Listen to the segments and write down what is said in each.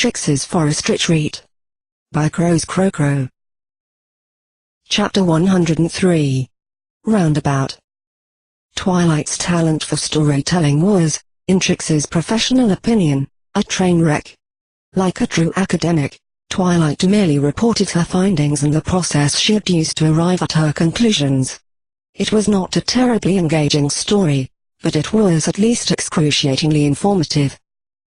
Trixie's Forest Retreat. By Crow's Crow. Chapter 103. Roundabout. Twilight's talent for storytelling was, in Trixie's professional opinion, a train wreck. Like a true academic, Twilight merely reported her findings and the process she had used to arrive at her conclusions. It was not a terribly engaging story, but it was at least excruciatingly informative.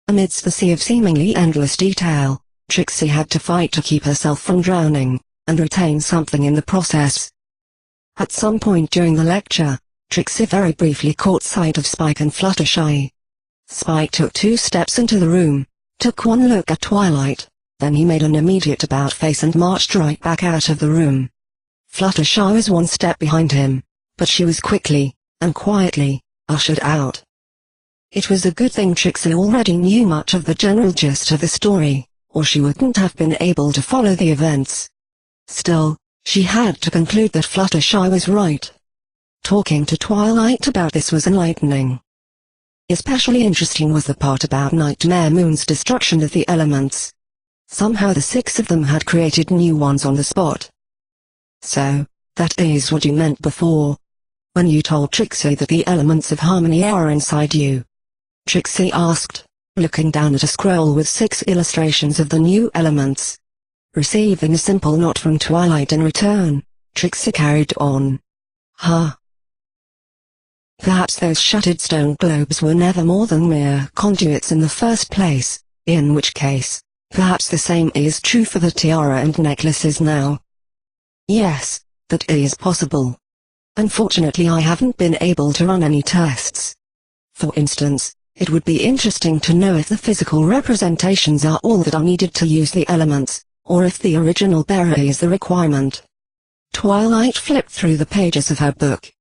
Amidst the sea of seemingly endless detail, Trixie had to fight to keep herself from drowning, and retain something in the process. At some point during the lecture, Trixie very briefly caught sight of Spike and Fluttershy. Spike took 2 steps into the room, took one look at Twilight, then he made an immediate about-face and marched right back out of the room. Fluttershy was 1 step behind him, but she was quickly, and quietly, ushered out. It was a good thing Trixie already knew much of the general gist of the story, or she wouldn't have been able to follow the events. Still, she had to conclude that Fluttershy was right. Talking to Twilight about this was enlightening. Especially interesting was the part about Nightmare Moon's destruction of the elements. Somehow the 6 of them had created new ones on the spot. So, that is what you meant before, when you told Trixie that the elements of harmony are inside you? Trixie asked, looking down at a scroll with 6 illustrations of the new elements. Receiving a simple nod from Twilight in return, Trixie carried on. Perhaps those shattered stone globes were never more than mere conduits in the first place, in which case, perhaps the same is true for the tiara and necklaces now. Yes, that is possible. Unfortunately, I haven't been able to run any tests. For instance, it would be interesting to know if the physical representations are all that are needed to use the elements, or if the original bearer is the requirement. Twilight flipped through the pages of her book.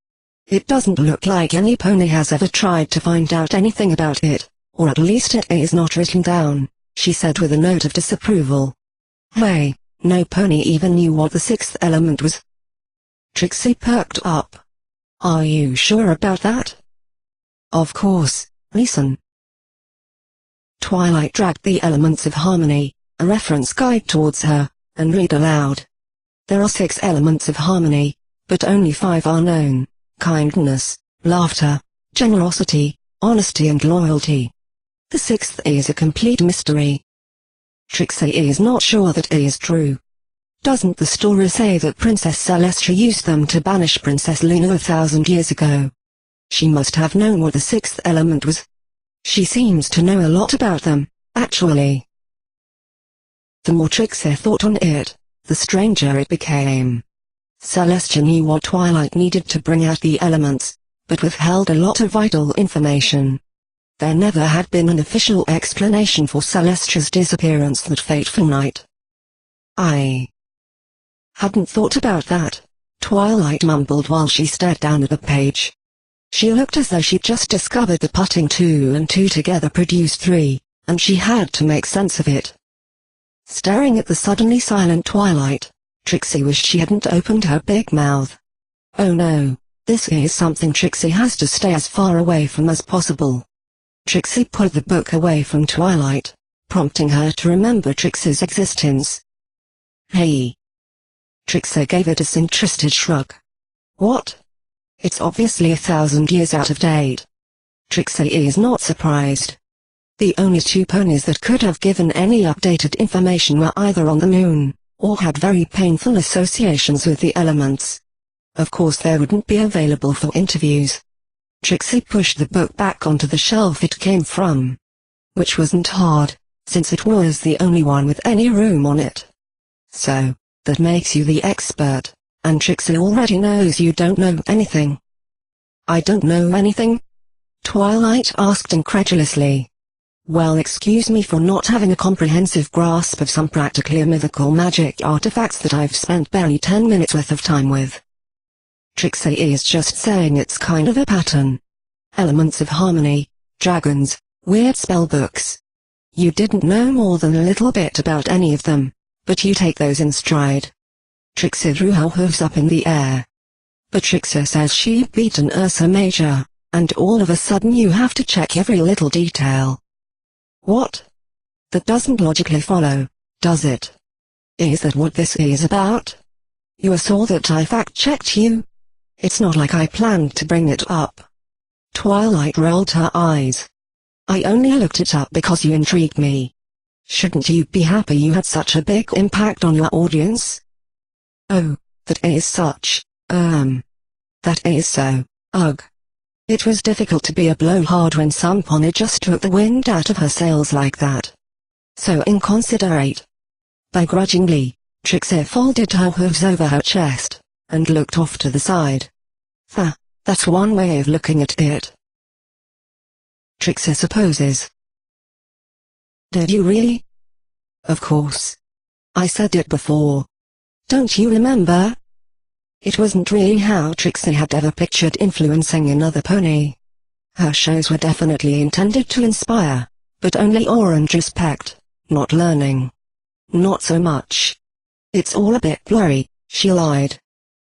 It doesn't look like any pony has ever tried to find out anything about it, or at least it is not written down, she said with a note of disapproval. Hey, no pony even knew what the 6th element was. Trixie perked up. Are you sure about that? Of course, listen. Twilight dragged the Elements of Harmony, a reference guide towards her, and read aloud. There are 6 elements of harmony, but only 5 are known: kindness, laughter, generosity, honesty and loyalty. The 6th is a complete mystery. Trixie is not sure that is true. Doesn't the story say that Princess Celestia used them to banish Princess Luna 1,000 years ago? She must have known what the 6th element was. She seems to know a lot about them, actually. The more Trixie thought on it, the stranger it became. Celestia knew what Twilight needed to bring out the elements, but withheld a lot of vital information. There never had been an official explanation for Celestia's disappearance that fateful night. I hadn't thought about that, Twilight mumbled while she stared down at the page. She looked as though she'd just discovered that putting 2 and 2 together produced 3, and she had to make sense of it. Staring at the suddenly silent Twilight, Trixie wished she hadn't opened her big mouth. Oh no, this is something Trixie has to stay as far away from as possible. Trixie pulled the book away from Twilight, prompting her to remember Trixie's existence. Hey. Trixie gave a disinterested shrug. What? It's obviously 1,000 years out of date. Trixie is not surprised. The only 2 ponies that could have given any updated information were either on the moon, or had very painful associations with the elements. Of course they wouldn't be available for interviews. Trixie pushed the book back onto the shelf it came from. Which wasn't hard, since it was the only one with any room on it. So, that makes you the expert, and Trixie already knows you don't know anything. I don't know anything? Twilight asked incredulously. Well, excuse me for not having a comprehensive grasp of some practically mythical magic artifacts that I've spent barely 10 minutes worth of time with. Trixie is just saying it's kind of a pattern. Elements of harmony, dragons, weird spellbooks. You didn't know more than a little bit about any of them, but you take those in stride. Trixie threw her hooves up in the air. But Trixie says she beat an Ursa Major, and all of a sudden you have to check every little detail. What? That doesn't logically follow, does it? Is that what this is about? You saw that I fact-checked you? It's not like I planned to bring it up. Twilight rolled her eyes. I only looked it up because you intrigued me. Shouldn't you be happy you had such a big impact on your audience? Oh, that is such, that is so, ugh. It was difficult to be a blowhard when some pony just took the wind out of her sails like that. So inconsiderate. Begrudgingly, Trixie folded her hooves over her chest, and looked off to the side. That's one way of looking at it. Trixie supposes. Did you really? Of course. I said it before. Don't you remember? It wasn't really how Trixie had ever pictured influencing another pony. Her shows were definitely intended to inspire, but only awe and respect, not learning. Not so much. It's all a bit blurry, she lied.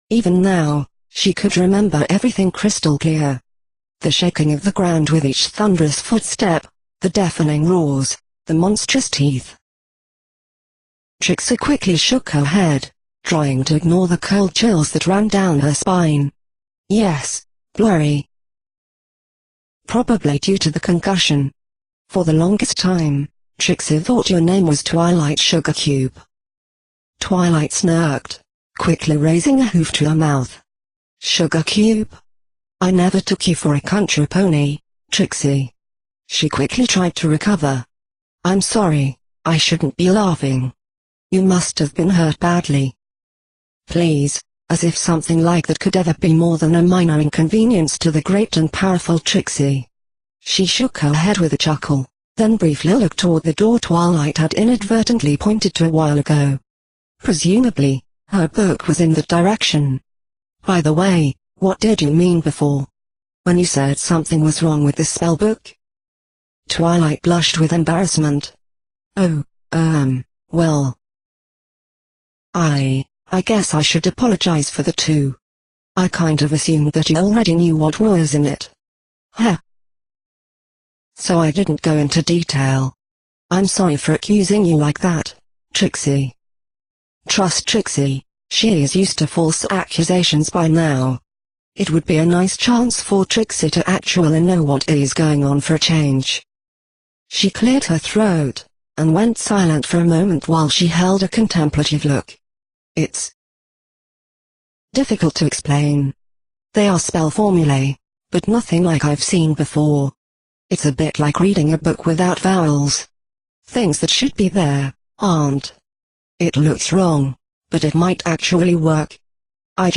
Even now, she could remember everything crystal clear. The shaking of the ground with each thunderous footstep, the deafening roars, the monstrous teeth. Trixie quickly shook her head, trying to ignore the cold chills that ran down her spine. Yes, blurry. Probably due to the concussion. For the longest time, Trixie thought your name was Twilight Sugar Cube. Twilight snarked, quickly raising a hoof to her mouth. Sugar Cube? I never took you for a country pony, Trixie. She quickly tried to recover. I'm sorry, I shouldn't be laughing. You must have been hurt badly. Please, as if something like that could ever be more than a minor inconvenience to the great and powerful Trixie. She shook her head with a chuckle, then briefly looked toward the door Twilight had inadvertently pointed to a while ago. Presumably, her book was in that direction. By the way, what did you mean before? When you said something was wrong with the spell book? Twilight blushed with embarrassment. Oh, well. I guess I should apologize for the two. I kind of assumed that you already knew what was in it. Heh. So I didn't go into detail. I'm sorry for accusing you like that, Trixie. Trust Trixie, she is used to false accusations by now. It would be a nice chance for Trixie to actually know what is going on for a change. She cleared her throat, and went silent for a moment while she held a contemplative look. It's difficult to explain. They are spell formulae, but nothing like I've seen before. It's a bit like reading a book without vowels. Things that should be there, aren't. It looks wrong, but it might actually work. I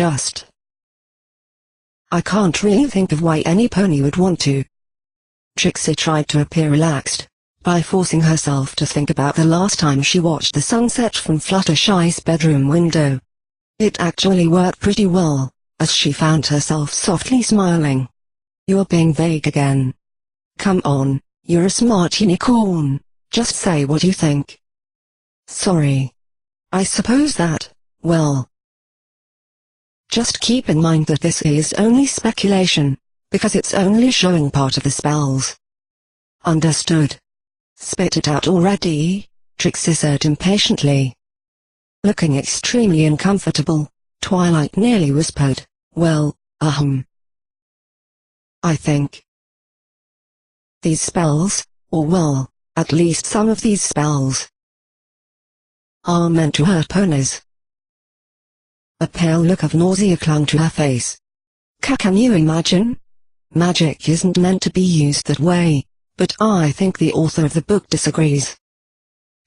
can't really think of why any pony would want to. Trixie tried to appear relaxed, by forcing herself to think about the last time she watched the sunset from Fluttershy's bedroom window. It actually worked pretty well, as she found herself softly smiling. You're being vague again. Come on, you're a smart unicorn, just say what you think. Sorry. I suppose that, well. Just keep in mind that this is only speculation, because it's only showing part of the spells. Understood. Spit it out already, Trixie said impatiently. Looking extremely uncomfortable, Twilight nearly whispered, well, I think these spells, or well, at least some of these spells, are meant to hurt ponies. A pale look of nausea clung to her face. Can you imagine? Magic isn't meant to be used that way, but I think the author of the book disagrees.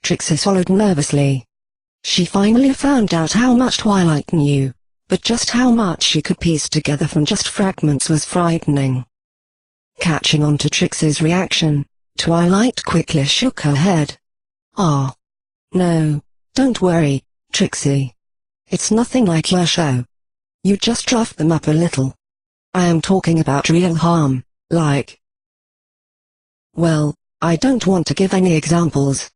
Trixie swallowed nervously. She finally found out how much Twilight knew, but just how much she could piece together from just fragments was frightening. Catching on to Trixie's reaction, Twilight quickly shook her head. No, don't worry, Trixie. It's nothing like your show. You just roughed them up a little. I am talking about real harm, like. Well, I don't want to give any examples.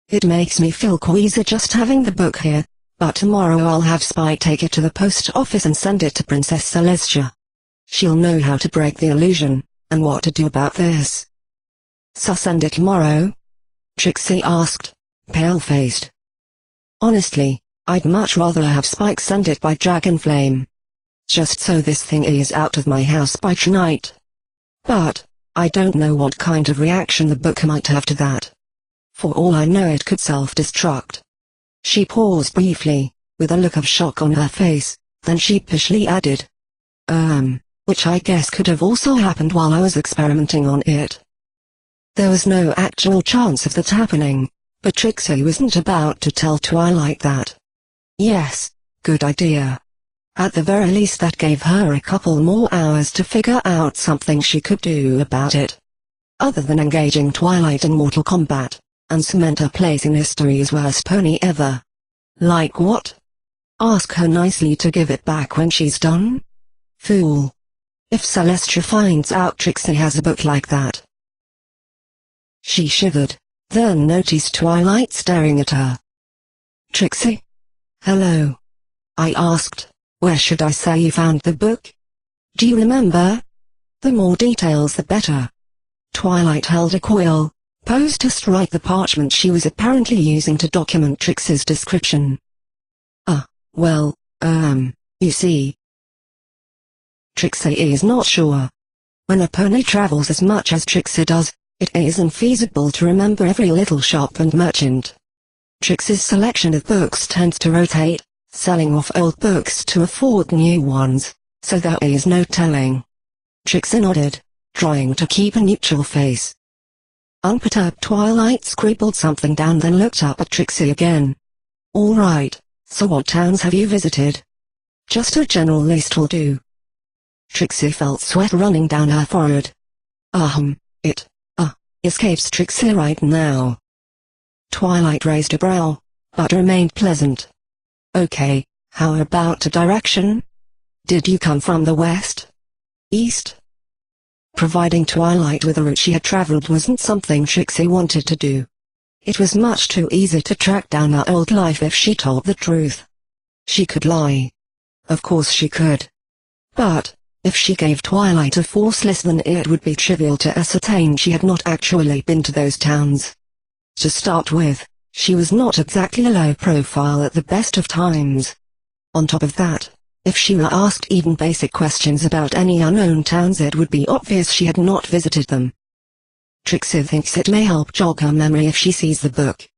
It makes me feel queasy just having the book here, but tomorrow I'll have Spy take it to the post office and send it to Princess Celestia. She'll know how to break the illusion, and what to do about this. So send it tomorrow? Trixie asked, pale-faced. Honestly, I'd much rather have Spike send it by Dragon Flame. Just so this thing is out of my house by tonight. But, I don't know what kind of reaction the book might have to that. For all I know it could self-destruct. She paused briefly, with a look of shock on her face, then sheepishly added. Which I guess could have also happened while I was experimenting on it. There was no actual chance of that happening, but Trixie wasn't about to tell Twilight that. Yes, good idea. At the very least that gave her a couple more hours to figure out something she could do about it. Other than engaging Twilight in Mortal Kombat, and cement her place in history's worst pony ever. Like what? Ask her nicely to give it back when she's done? Fool. If Celestia finds out Trixie has a book like that. She shivered, then noticed Twilight staring at her. Trixie? Hello. I asked, where should I say you found the book? Do you remember? The more details the better. Twilight held a quill, posed to strike the parchment she was apparently using to document Trixie's description. Well, you see. Trixie is not sure. When a pony travels as much as Trixie does, it is infeasible to remember every little shop and merchant. Trixie's selection of books tends to rotate, selling off old books to afford new ones, so there is no telling. Trixie nodded, trying to keep a neutral face. Unperturbed Twilight scribbled something down, then looked up at Trixie again. All right, so what towns have you visited? Just a general list will do. Trixie felt sweat running down her forehead. It escapes Trixie right now. Twilight raised a brow, but remained pleasant. Okay, how about a direction? Did you come from the west? East? Providing Twilight with a route she had traveled wasn't something Trixie wanted to do. It was much too easy to track down her old life if she told the truth. She could lie. Of course she could. But, if she gave Twilight a false list, then it would be trivial to ascertain she had not actually been to those towns. To start with, she was not exactly a low profile at the best of times. On top of that, if she were asked even basic questions about any unknown towns, it would be obvious she had not visited them. Trixie thinks it may help jog her memory if she sees the book.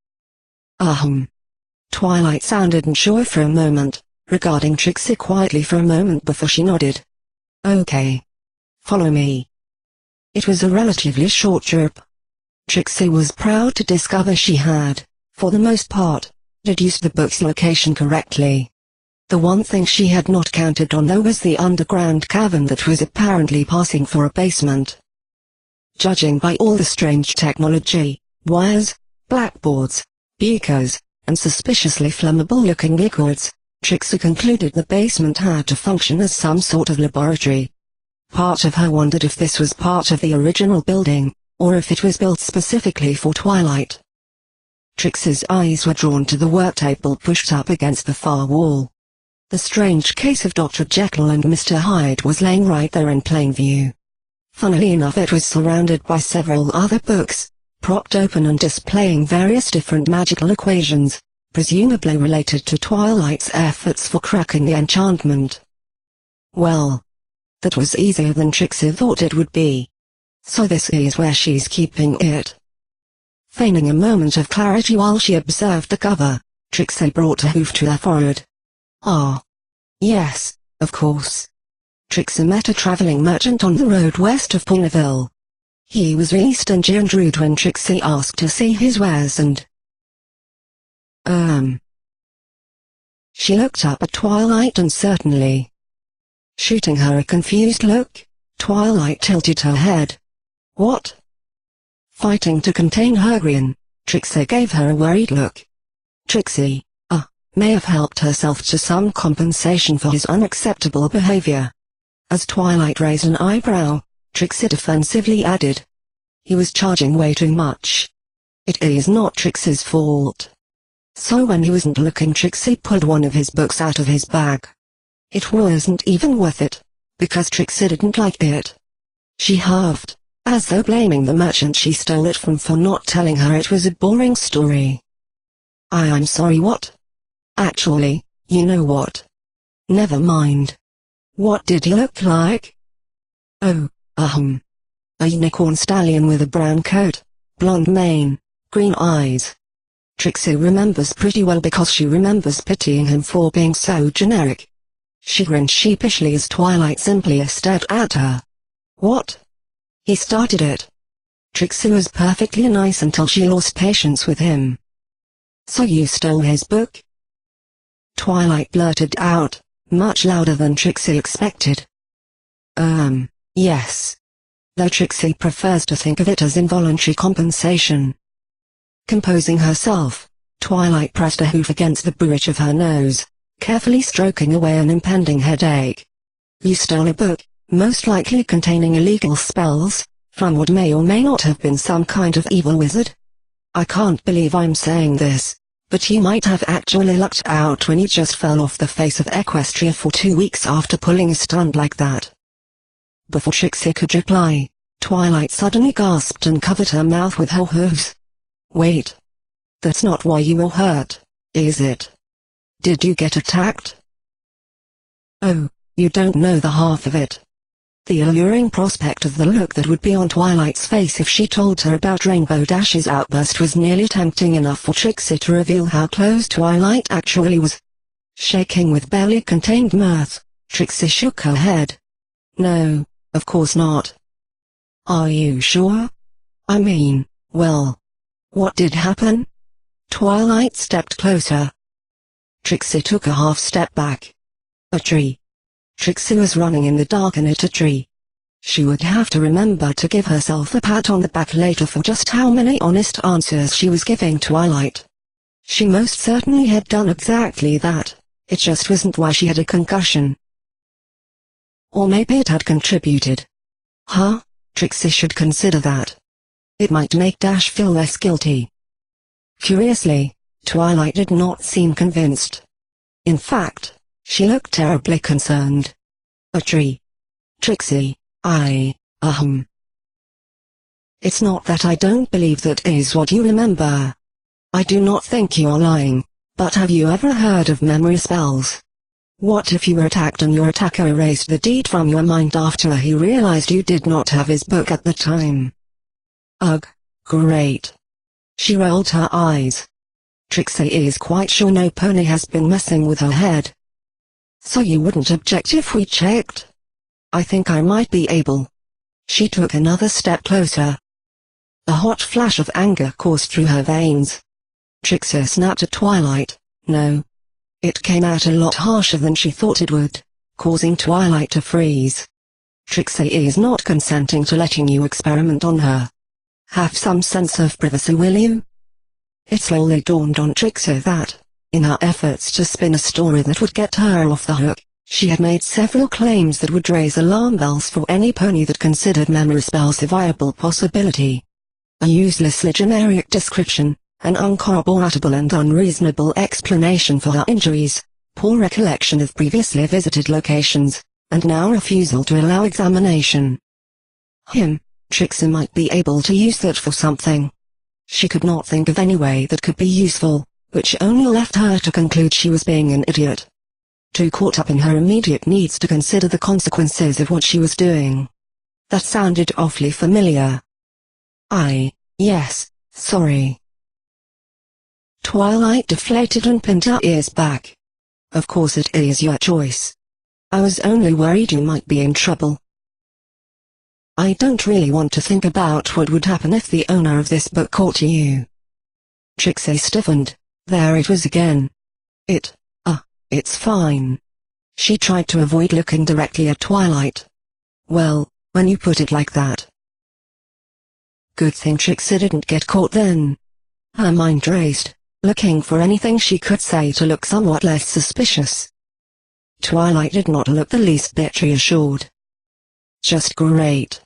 Twilight sounded unsure for a moment, regarding Trixie quietly for a moment before she nodded. Okay. Follow me. It was a relatively short trip. Trixie was proud to discover she had, for the most part, deduced the book's location correctly. The one thing she had not counted on though was the underground cavern that was apparently passing for a basement. Judging by all the strange technology, wires, blackboards, beakers, and suspiciously flammable-looking liquids, Trixie concluded the basement had to function as some sort of laboratory. Part of her wondered if this was part of the original building, or if it was built specifically for Twilight. Trixie's eyes were drawn to the work table pushed up against the far wall. The strange case of Dr. Jekyll and Mr. Hyde was laying right there in plain view. Funnily enough, it was surrounded by several other books, propped open and displaying various different magical equations, presumably related to Twilight's efforts for cracking the enchantment. Well, that was easier than Trixie thought it would be. So this is where she's keeping it. Feigning a moment of clarity while she observed the cover, Trixie brought a hoof to her forehead. Yes, of course. Trixie met a traveling merchant on the road west of Ponyville. He was really stingy and rude when Trixie asked to see his wares and... She looked up at Twilight uncertainly. Shooting her a confused look, Twilight tilted her head. What? Fighting to contain her grin, Trixie gave her a worried look. Trixie, may have helped herself to some compensation for his unacceptable behavior. As Twilight raised an eyebrow, Trixie defensively added. He was charging way too much. It is not Trixie's fault. So when he wasn't looking, Trixie pulled one of his books out of his bag. It wasn't even worth it, because Trixie didn't like it. She huffed, As though blaming the merchant she stole it from for not telling her it was a boring story. I'm sorry, what? Actually, you know what? Never mind. What did he look like? Oh, a unicorn stallion with a brown coat, blonde mane, green eyes. Trixie remembers pretty well because she remembers pitying him for being so generic. She grinned sheepishly as Twilight simply stared at her. What? He started it. Trixie was perfectly nice until she lost patience with him. So you stole his book? Twilight blurted out, much louder than Trixie expected. Yes. Though Trixie prefers to think of it as involuntary compensation. Composing herself, Twilight pressed a hoof against the bridge of her nose, carefully stroking away an impending headache. You stole a book, most likely containing illegal spells, from what may or may not have been some kind of evil wizard. I can't believe I'm saying this, but you might have actually lucked out when you just fell off the face of Equestria for 2 weeks after pulling a stunt like that. Before Trixie could reply, Twilight suddenly gasped and covered her mouth with her hooves. Wait. That's not why you were hurt, is it? Did you get attacked? Oh, you don't know the half of it. The alluring prospect of the look that would be on Twilight's face if she told her about Rainbow Dash's outburst was nearly tempting enough for Trixie to reveal how close Twilight actually was. Shaking with barely contained mirth, Trixie shook her head. No, of course not. Are you sure? I mean, well, what did happen? Twilight stepped closer. Trixie took a half step back. A tree. Trixie was running in the dark and hit a tree. She would have to remember to give herself a pat on the back later for just how many honest answers she was giving Twilight. She most certainly had done exactly that, it just wasn't why she had a concussion. Or maybe it had contributed. Huh? Trixie should consider that. It might make Dash feel less guilty. Curiously, Twilight did not seem convinced. In fact, she looked terribly concerned. A tree. Trixie, It's not that I don't believe that is what you remember. I do not think you are lying, but have you ever heard of memory spells? What if you were attacked and your attacker erased the deed from your mind after he realized you did not have his book at the time? Ugh, great. She rolled her eyes. Trixie is quite sure no pony has been messing with her head. So you wouldn't object if we checked? I think I might be able. She took another step closer. A hot flash of anger coursed through her veins. Trixie snapped at Twilight, no. It came out a lot harsher than she thought it would, causing Twilight to freeze. Trixie is not consenting to letting you experiment on her. Have some sense of privacy, will you? It slowly dawned on Trixie that, in her efforts to spin a story that would get her off the hook, she had made several claims that would raise alarm bells for any pony that considered memory spells a viable possibility. A uselessly generic description, an uncorroboratable and unreasonable explanation for her injuries, poor recollection of previously visited locations, and now refusal to allow examination. Trixie might be able to use that for something. She could not think of any way that could be useful, which only left her to conclude she was being an idiot. Too caught up in her immediate needs to consider the consequences of what she was doing. That sounded awfully familiar. Yes, sorry. Twilight deflated and pinned her ears back. Of course it is your choice. I was only worried you might be in trouble. I don't really want to think about what would happen if the owner of this book caught you. Trixie stiffened. There it was again. It's fine. She tried to avoid looking directly at Twilight. Well, when you put it like that. Good thing Trixie didn't get caught then. Her mind raced, looking for anything she could say to look somewhat less suspicious. Twilight did not look the least bit reassured. Just great.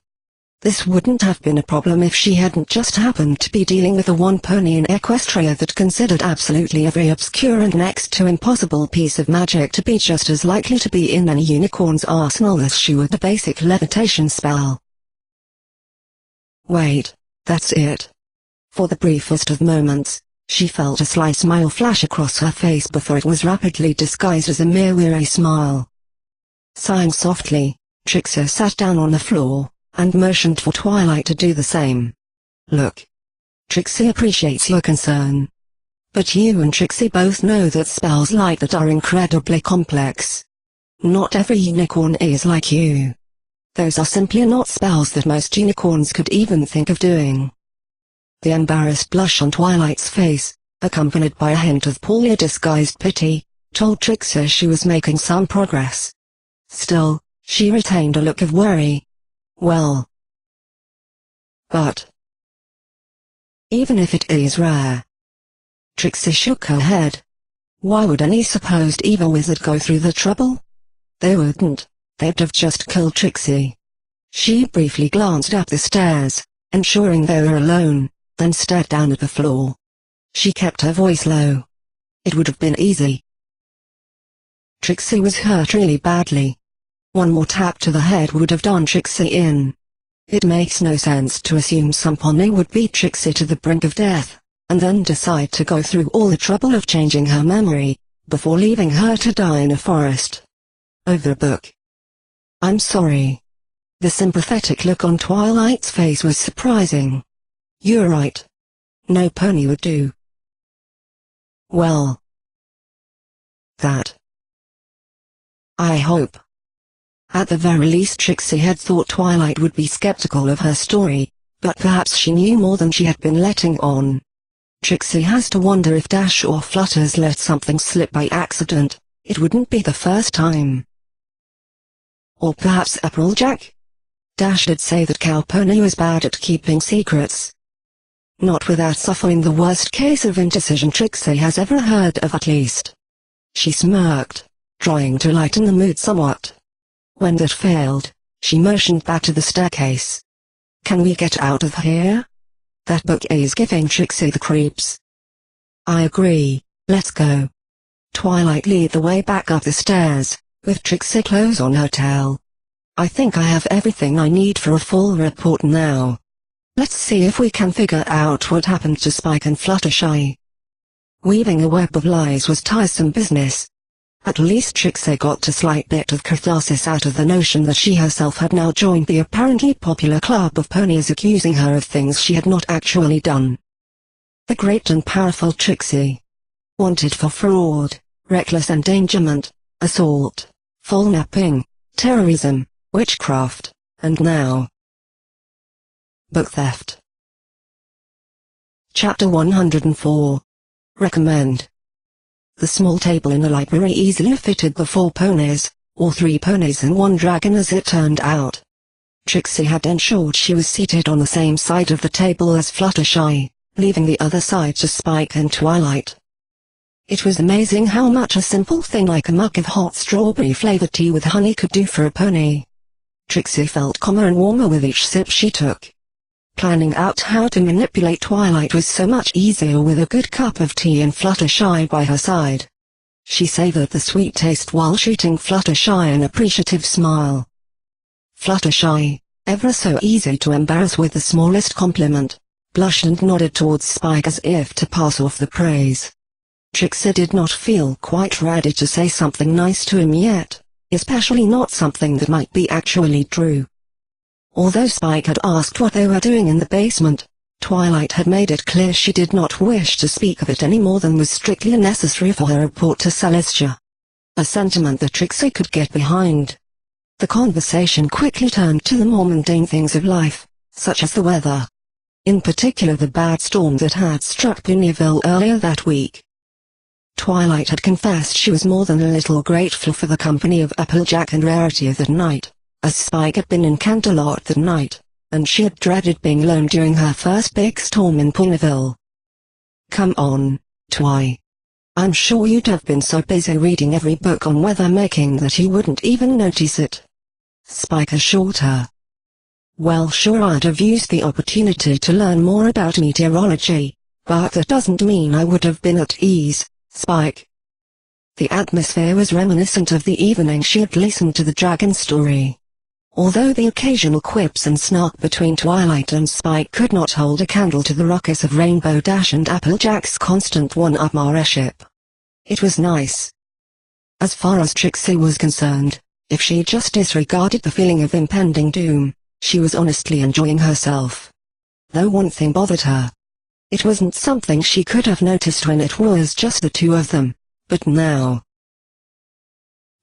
This wouldn't have been a problem if she hadn't just happened to be dealing with the one pony in Equestria that considered absolutely every obscure and next to impossible piece of magic to be just as likely to be in any unicorn's arsenal as she would a basic levitation spell. Wait, that's it. For the briefest of moments, she felt a sly smile flash across her face before it was rapidly disguised as a mere weary smile. Sighing softly, Trixie sat down on the floor, and motioned for Twilight to do the same. Look. Trixie appreciates your concern. But you and Trixie both know that spells like that are incredibly complex. Not every unicorn is like you. Those are simply not spells that most unicorns could even think of doing. The embarrassed blush on Twilight's face, accompanied by a hint of poorly disguised pity, told Trixie she was making some progress. Still, she retained a look of worry. Well. But. Even if it is rare. Trixie shook her head. Why would any supposed evil wizard go through the trouble? They wouldn't. They'd have just killed Trixie. She briefly glanced up the stairs, ensuring they were alone, then stared down at the floor. She kept her voice low. It would have been easy. Trixie was hurt really badly. One more tap to the head would have done Trixie in. It makes no sense to assume some pony would beat Trixie to the brink of death, and then decide to go through all the trouble of changing her memory, before leaving her to die in a forest. Over a book. I'm sorry. The sympathetic look on Twilight's face was surprising. You're right. No pony would do. Well. That. I hope. At the very least Trixie had thought Twilight would be skeptical of her story, but perhaps she knew more than she had been letting on. Trixie has to wonder if Dash or Flutters let something slip by accident. It wouldn't be the first time. Or perhaps Applejack? Dash did say that Cowpony was bad at keeping secrets. Not without suffering the worst case of indecision Trixie has ever heard of, at least. She smirked, trying to lighten the mood somewhat. When that failed, she motioned back to the staircase. Can we get out of here? That book is giving Trixie the creeps. I agree, let's go. Twilight led the way back up the stairs, with Trixie close on her tail. I think I have everything I need for a full report now. Let's see if we can figure out what happened to Spike and Fluttershy. Weaving a web of lies was tiresome business. At least Trixie got a slight bit of catharsis out of the notion that she herself had now joined the apparently popular club of ponies accusing her of things she had not actually done. The great and powerful Trixie. Wanted for fraud, reckless endangerment, assault, kidnapping, terrorism, witchcraft, and now book theft. Chapter 104. Recommend. The small table in the library easily fitted the 4 ponies, or 3 ponies and 1 dragon as it turned out. Trixie had ensured she was seated on the same side of the table as Fluttershy, leaving the other side to Spike and Twilight. It was amazing how much a simple thing like a mug of hot strawberry-flavored tea with honey could do for a pony. Trixie felt calmer and warmer with each sip she took. Planning out how to manipulate Twilight was so much easier with a good cup of tea and Fluttershy by her side. She savored the sweet taste while shooting Fluttershy an appreciative smile. Fluttershy, ever so easy to embarrass with the smallest compliment, blushed and nodded towards Spike as if to pass off the praise. Trixie did not feel quite ready to say something nice to him yet, especially not something that might be actually true. Although Spike had asked what they were doing in the basement, Twilight had made it clear she did not wish to speak of it any more than was strictly necessary for her report to Celestia. A sentiment that Trixie could get behind. The conversation quickly turned to the more mundane things of life, such as the weather. In particular the bad storm that had struck Ponyville earlier that week. Twilight had confessed she was more than a little grateful for the company of Applejack and Rarity that night, as Spike had been in Canterlot that night, and she had dreaded being alone during her first big storm in Ponyville. Come on, Twi. I'm sure you'd have been so busy reading every book on weather making that you wouldn't even notice it. Spike assured her. Well, sure, I'd have used the opportunity to learn more about meteorology, but that doesn't mean I would have been at ease, Spike. The atmosphere was reminiscent of the evening she had listened to the dragon story. Although the occasional quips and snark between Twilight and Spike could not hold a candle to the ruckus of Rainbow Dash and Applejack's constant one-upmanship. It was nice. As far as Trixie was concerned, if she just disregarded the feeling of impending doom, she was honestly enjoying herself. Though one thing bothered her. It wasn't something she could have noticed when it was just the two of them, but now.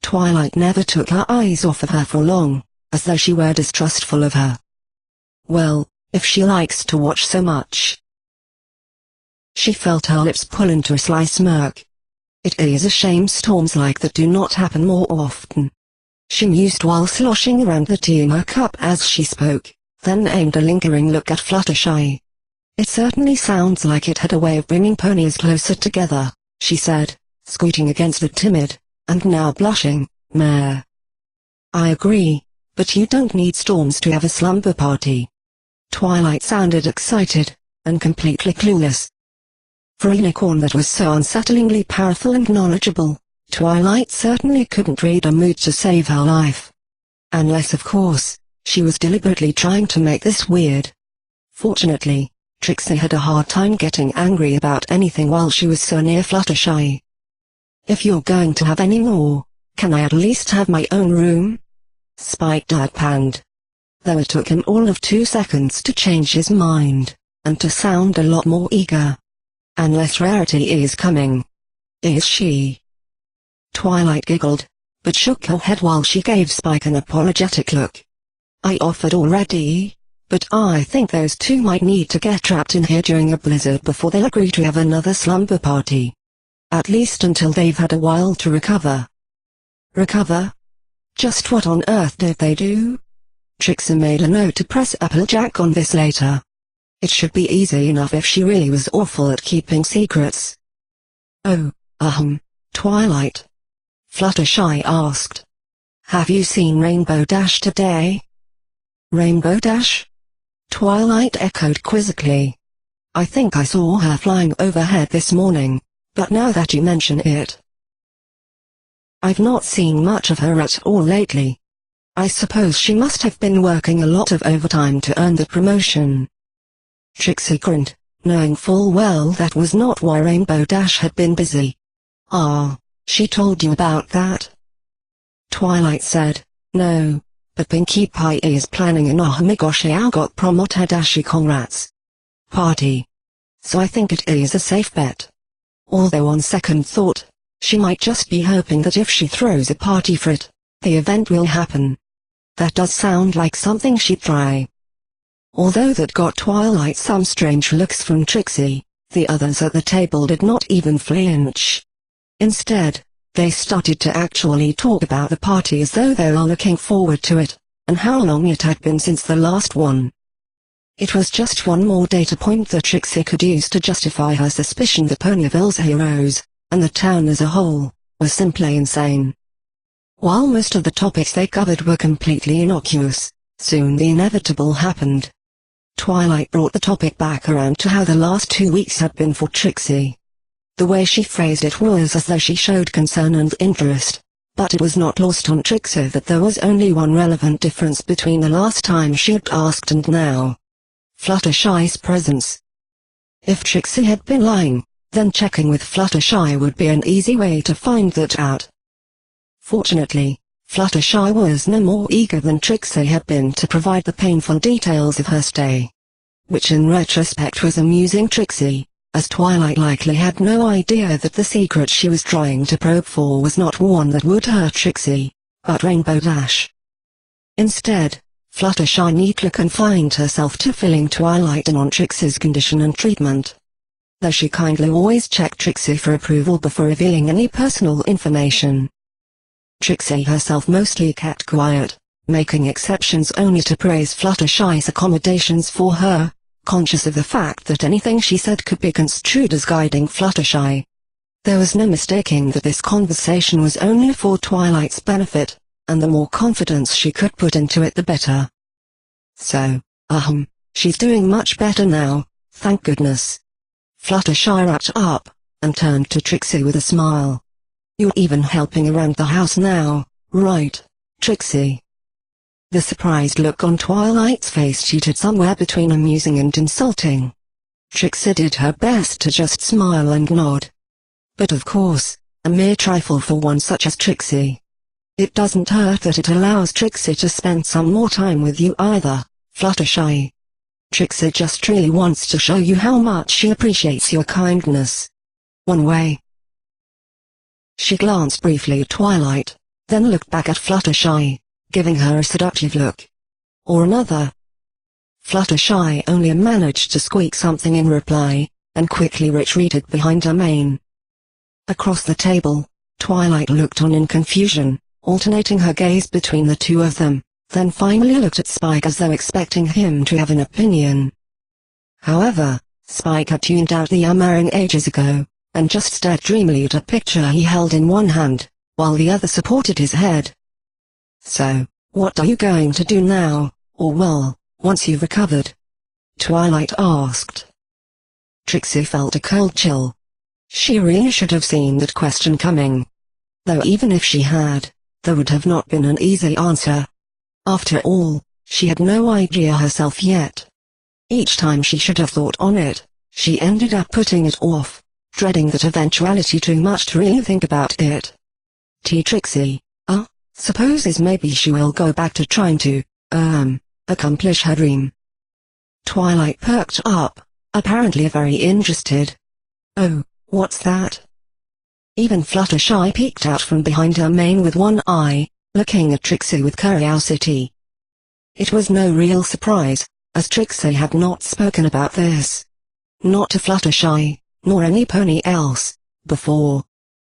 Twilight never took her eyes off of her for long, as though she were distrustful of her. Well, if she likes to watch so much. She felt her lips pull into a sly smirk. It is a shame storms like that do not happen more often. She mused while sloshing around the tea in her cup as she spoke, then aimed a lingering look at Fluttershy. It certainly sounds like it had a way of bringing ponies closer together, she said, scooting against the timid, and now blushing, mare. I agree, but you don't need storms to have a slumber party. Twilight sounded excited, and completely clueless. For a unicorn that was so unsettlingly powerful and knowledgeable, Twilight certainly couldn't read a mood to save her life. Unless of course, she was deliberately trying to make this weird. Fortunately, Trixie had a hard time getting angry about anything while she was so near Fluttershy. If you're going to have any more, can I at least have my own room? Spike deadpanned. Though it took him all of 2 seconds to change his mind, and to sound a lot more eager. Unless Rarity is coming. Is she? Twilight giggled, but shook her head while she gave Spike an apologetic look. I offered already, but I think those two might need to get trapped in here during a blizzard before they'll agree to have another slumber party. At least until they've had a while to recover. Recover? Just what on earth did they do? Trixie made a note to press Applejack on this later. It should be easy enough if she really was awful at keeping secrets. Oh, Twilight. Fluttershy asked. Have you seen Rainbow Dash today? Rainbow Dash? Twilight echoed quizzically. I think I saw her flying overhead this morning, but now that you mention it. I've not seen much of her at all lately. I suppose she must have been working a lot of overtime to earn the promotion. Trixie grinned, knowing full well that was not why Rainbow Dash had been busy. Ah, she told you about that? Twilight said, no, but Pinkie Pie is planning an Ohmigoshi got Promotedashi congrats party. So I think it is a safe bet. Although on second thought, she might just be hoping that if she throws a party for it, the event will happen. That does sound like something she'd try. Although that got Twilight some strange looks from Trixie, the others at the table did not even flinch. Instead, they started to actually talk about the party as though they were looking forward to it, and how long it had been since the last one. It was just one more data point that Trixie could use to justify her suspicion that Ponyville's heroes, and the town as a whole, were simply insane. While most of the topics they covered were completely innocuous, soon the inevitable happened. Twilight brought the topic back around to how the last 2 weeks had been for Trixie. The way she phrased it was as though she showed concern and interest, but it was not lost on Trixie that there was only one relevant difference between the last time she had asked and now. Fluttershy's presence. If Trixie had been lying, then checking with Fluttershy would be an easy way to find that out. Fortunately, Fluttershy was no more eager than Trixie had been to provide the painful details of her stay. Which in retrospect was amusing Trixie, as Twilight likely had no idea that the secret she was trying to probe for was not one that would hurt Trixie, but Rainbow Dash. Instead, Fluttershy neatly confined herself to filling Twilight in on Trixie's condition and treatment. Though she kindly always checked Trixie for approval before revealing any personal information. Trixie herself mostly kept quiet, making exceptions only to praise Fluttershy's accommodations for her, conscious of the fact that anything she said could be construed as guiding Fluttershy. There was no mistaking that this conversation was only for Twilight's benefit, and the more confidence she could put into it the better. So, she's doing much better now, thank goodness. Fluttershy wrapped up, and turned to Trixie with a smile. You're even helping around the house now, right, Trixie? The surprised look on Twilight's face cheated somewhere between amusing and insulting. Trixie did her best to just smile and nod. But of course, a mere trifle for one such as Trixie. It doesn't hurt that it allows Trixie to spend some more time with you either, Fluttershy. Trixie just really wants to show you how much she appreciates your kindness. One way. She glanced briefly at Twilight, then looked back at Fluttershy, giving her a seductive look. Or another. Fluttershy only managed to squeak something in reply, and quickly retreated behind her mane. Across the table, Twilight looked on in confusion, alternating her gaze between the two of them, then finally looked at Spike as though expecting him to have an opinion. However, Spike had tuned out the yammering ages ago, and just stared dreamily at a picture he held in one hand, while the other supported his head. "So, what are you going to do now, or well, once you've recovered?" Twilight asked. Trixie felt a cold chill. She really should have seen that question coming. Though even if she had, there would have not been an easy answer. After all, she had no idea herself yet. Each time she should have thought on it, she ended up putting it off, dreading that eventuality too much to really think about it. Trixie, supposes maybe she will go back to trying to, accomplish her dream. Twilight perked up, apparently very interested. "Oh, what's that?" Even Fluttershy peeked out from behind her mane with one eye, looking at Trixie with curiosity. It was no real surprise, as Trixie had not spoken about this. Not to Fluttershy, nor any pony else, before.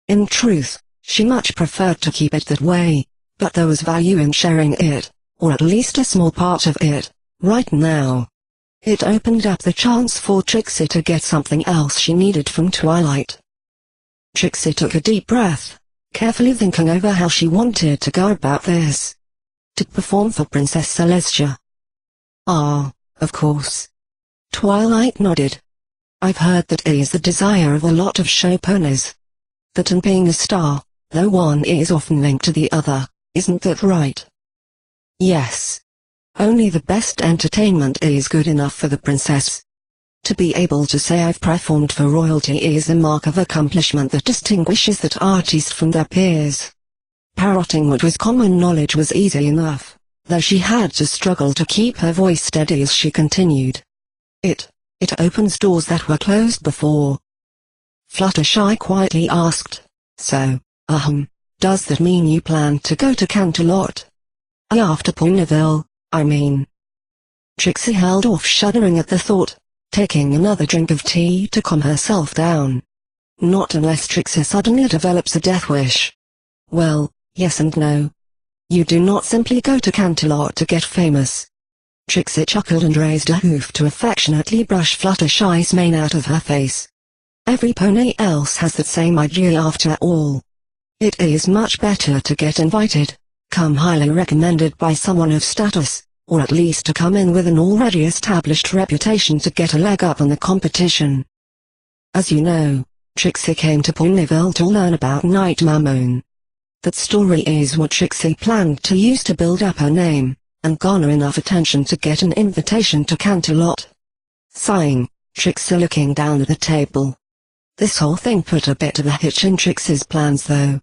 In truth, she much preferred to keep it that way, but there was value in sharing it, or at least a small part of it, right now. It opened up the chance for Trixie to get something else she needed from Twilight. Trixie took a deep breath, carefully thinking over how she wanted to go about this. To perform for Princess Celestia. Of course. Twilight nodded. "I've heard that is the desire of a lot of show ponies. That and being a star, though one is often linked to the other, isn't that right?" "Yes. Only the best entertainment is good enough for the princess. To be able to say I've performed for royalty is a mark of accomplishment that distinguishes that artist from their peers." Parroting what was common knowledge was easy enough, though she had to struggle to keep her voice steady as she continued. It opens doors that were closed before." Fluttershy quietly asked, "So, does that mean you plan to go to Canterlot? After Ponyville, I mean?" Trixie held off shuddering at the thought, taking another drink of tea to calm herself down. Not unless Trixie suddenly develops a death wish. Well, yes and no. You do not simply go to Canterlot to get famous. Trixie chuckled and raised a hoof to affectionately brush Fluttershy's mane out of her face. Every pony else has that same idea after all. It is much better to get invited, come highly recommended by someone of status, or at least to come in with an already established reputation to get a leg up on the competition. As you know, Trixie came to Ponyville to learn about Night Mammon. That story is what Trixie planned to use to build up her name, and garner enough attention to get an invitation to Canterlot. Sighing, Trixie looking down at the table. This whole thing put a bit of a hitch in Trixie's plans though.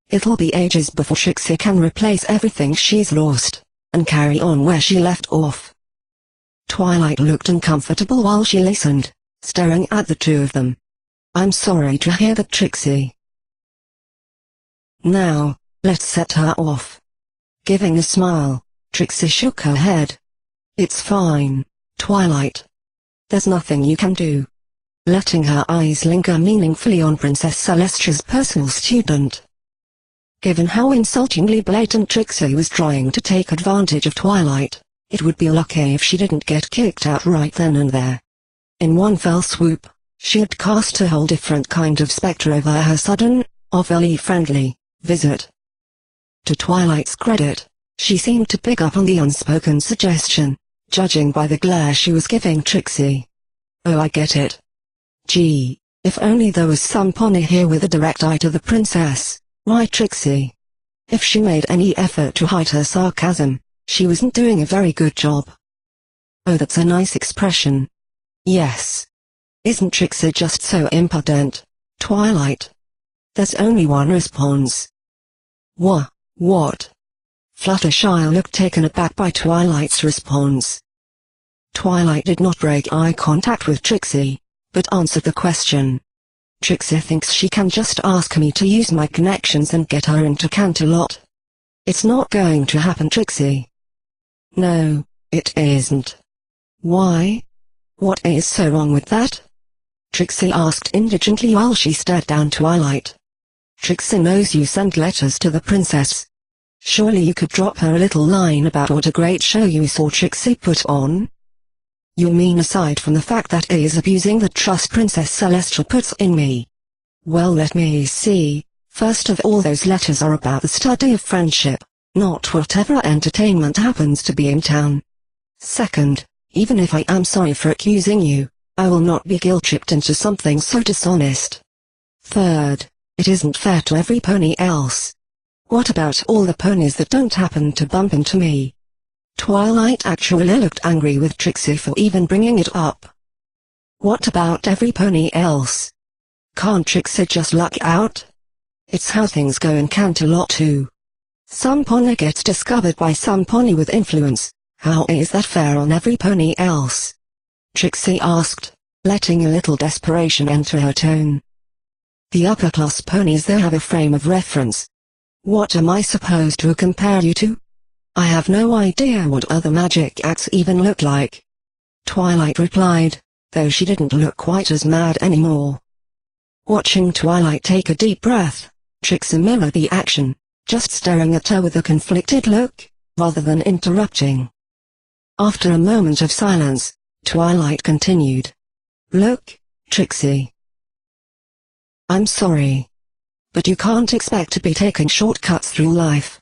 It'll be ages before Trixie can replace everything she's lost, and carry on where she left off. Twilight looked uncomfortable while she listened, staring at the two of them. "I'm sorry to hear that, Trixie. Now, let's set her off." Giving a smile, Trixie shook her head. "It's fine, Twilight. There's nothing you can do." Letting her eyes linger meaningfully on Princess Celestia's personal student. Given how insultingly blatant Trixie was trying to take advantage of Twilight, it would be lucky if she didn't get kicked out right then and there. In one fell swoop, she had cast a whole different kind of spectre over her sudden, overly friendly, visit. To Twilight's credit, she seemed to pick up on the unspoken suggestion, judging by the glare she was giving Trixie. "Oh, I get it. Gee, if only there was some pony here with a direct eye to the princess, right, Trixie?" If she made any effort to hide her sarcasm, She wasn't doing a very good job. Oh, that's a nice expression. Yes. Isn't Trixie just so impudent, Twilight? There's only one response. What? Fluttershy looked taken aback by Twilight's response. Twilight did not break eye contact with Trixie, but answered the question. Trixie thinks she can just ask me to use my connections and get her into Canterlot. It's not going to happen, Trixie. No, it isn't. Why? What is so wrong with that? Trixie asked indigently while she stared down Twilight. Trixie knows you sent letters to the princess. Surely you could drop her a little line about what a great show you saw Trixie put on? You mean aside from the fact that he is abusing the trust Princess Celestia puts in me? Well, let me see. First of all, those letters are about the study of friendship, not whatever entertainment happens to be in town. Second, even if I am sorry for accusing you, I will not be guilt-tripped into something so dishonest. Third, it isn't fair to every pony else. What about all the ponies that don't happen to bump into me? Twilight actually looked angry with Trixie for even bringing it up. What about every pony else? Can't Trixie just luck out? It's how things go in Canterlot too. Some pony gets discovered by some pony with influence. How is that fair on every pony else? Trixie asked, letting a little desperation enter her tone. The upper-class ponies though have a frame of reference. What am I supposed to compare you to? I have no idea what other magic acts even look like. Twilight replied, though she didn't look quite as mad anymore. Watching Twilight take a deep breath, Trixie mirrored the action, just staring at her with a conflicted look, rather than interrupting. After a moment of silence, Twilight continued. Look, Trixie. I'm sorry. But you can't expect to be taking shortcuts through life.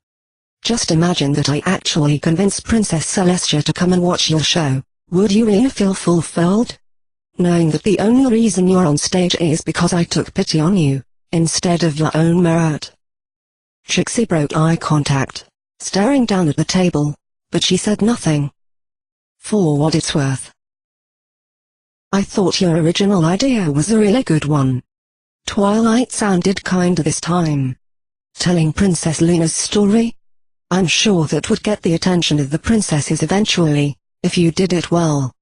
Just imagine that I actually convinced Princess Celestia to come and watch your show. Would you really feel fulfilled? Knowing that the only reason you're on stage is because I took pity on you, instead of your own merit. Trixie broke eye contact, staring down at the table, but she said nothing. For what it's worth. I thought your original idea was a really good one. Twilight sounded kinder this time. Telling Princess Luna's story? I'm sure that would get the attention of the princesses eventually, if you did it well.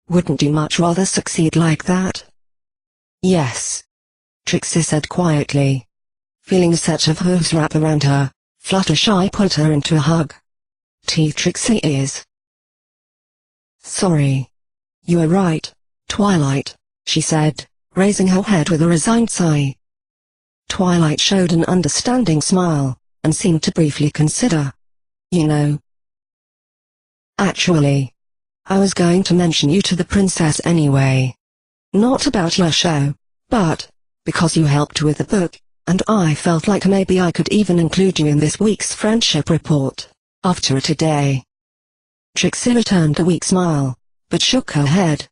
Wouldn't you much rather succeed like that? Yes. Trixie said quietly. Feeling a set of hooves wrap around her, Fluttershy pulled her into a hug. Trixie is. Sorry. You are right, Twilight, she said, raising her head with a resigned sigh. Twilight showed an understanding smile, and seemed to briefly consider. You know. Actually, I was going to mention you to the princess anyway. Not about your show, but because you helped with the book, and I felt like maybe I could even include you in this week's friendship report, after today. Trixie returned a weak smile, but shook her head.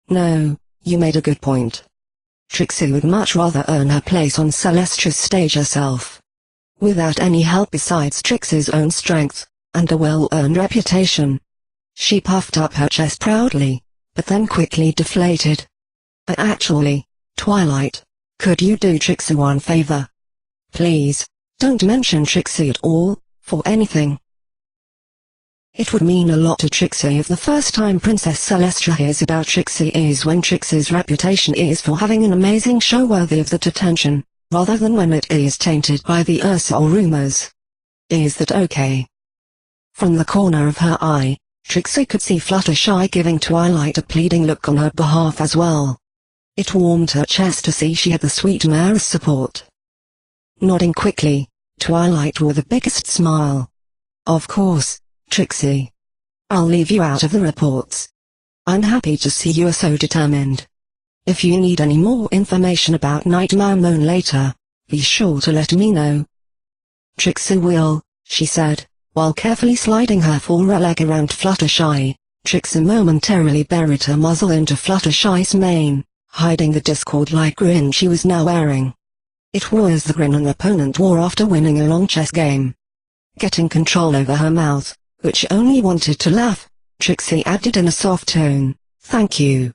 No, you made a good point. Trixie would much rather earn her place on Celestia's stage herself. Without any help besides Trixie's own strength, and a well-earned reputation. She puffed up her chest proudly, but then quickly deflated. Actually, Twilight, could you do Trixie one favor? Please, don't mention Trixie at all, for anything. It would mean a lot to Trixie if the first time Princess Celestia hears about Trixie is when Trixie's reputation is for having an amazing show worthy of that attention, rather than when it is tainted by the or rumors. Is that okay? From the corner of her eye, Trixie could see Fluttershy giving Twilight a pleading look on her behalf as well. It warmed her chest to see she had the sweet mare's support. Nodding quickly, Twilight wore the biggest smile. Of course, Trixie. I'll leave you out of the reports. I'm happy to see you are so determined. If you need any more information about Nightmare Moon later, be sure to let me know. Trixie will, she said, while carefully sliding her foreleg around Fluttershy. Trixie momentarily buried her muzzle into Fluttershy's mane, hiding the discord-like grin she was now wearing. It was the grin an opponent wore after winning a long chess game. Getting control over her mouth, which only wanted to laugh, Trixie added in a soft tone, "Thank you."